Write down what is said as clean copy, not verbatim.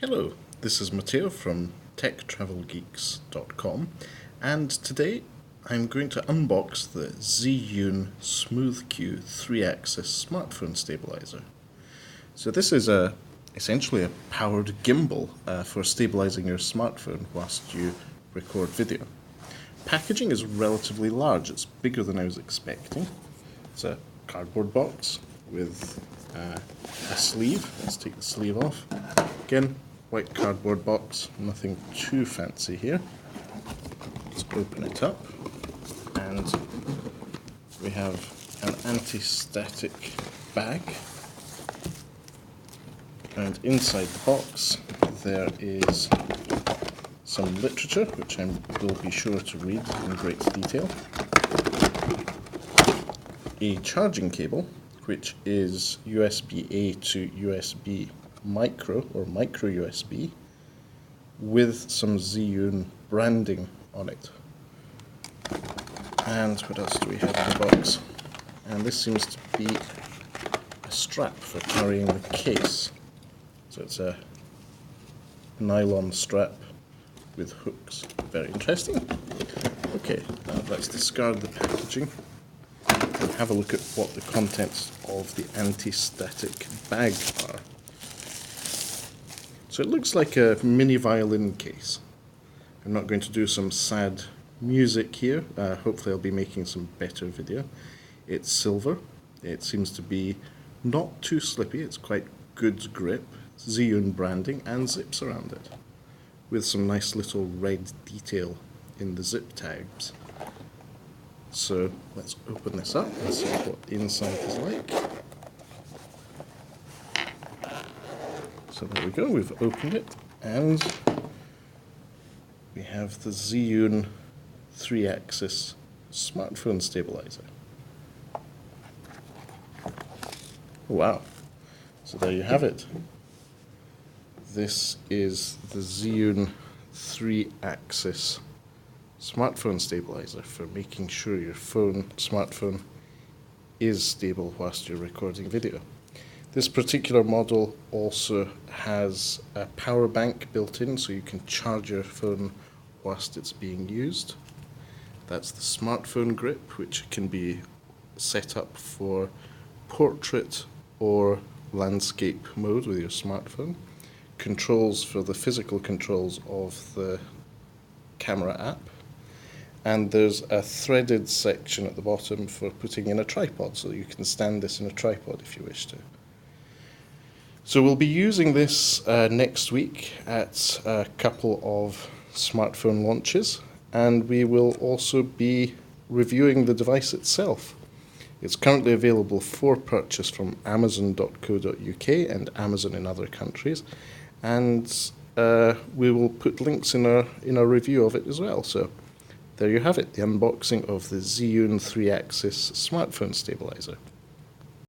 Hello, this is Matteo from techtravelgeeks.com, and today I'm going to unbox the Zhiyun SmoothQ 3-axis smartphone stabilizer. So this is essentially a powered gimbal for stabilizing your smartphone whilst you record video. Packaging is relatively large, it's bigger than I was expecting. It's a cardboard box with a sleeve. Let's take the sleeve off. Again, white cardboard box, nothing too fancy here. Let's open it up, and we have an anti-static bag, and inside the box there is some literature which I will be sure to read in great detail, a charging cable which is USB-A to USB micro or micro USB with some Zhiyun branding on it. And what else do we have in the box? And this seems to be a strap for carrying the case. So it's a nylon strap with hooks. Very interesting. Okay, now let's discard the packaging and have a look at what the contents of the anti-static bag are. So it looks like a mini violin case. I'm not going to do some sad music here. Hopefully I'll be making some better video. It's silver. It seems to be not too slippy. It's quite good grip. Zhiyun branding and zips around it, with some nice little red detail in the zip tabs. So let's open this up and see what inside is like. So there we go, we've opened it, and we have the Zhiyun 3-axis smartphone stabilizer. Wow, so there you have it. This is the Zhiyun 3-axis smartphone stabilizer for making sure your smartphone is stable whilst you're recording video. This particular model also has a power bank built in, so you can charge your phone whilst it's being used. That's the smartphone grip, which can be set up for portrait or landscape mode with your smartphone. Controls for the physical controls of the camera app. And there's a threaded section at the bottom for putting in a tripod, so you can stand this in a tripod if you wish to. So we'll be using this next week at a couple of smartphone launches, and we will also be reviewing the device itself. It's currently available for purchase from amazon.co.uk and Amazon in other countries, and we will put links in our review of it as well. So there you have it, the unboxing of the Zhiyun 3-axis smartphone stabilizer.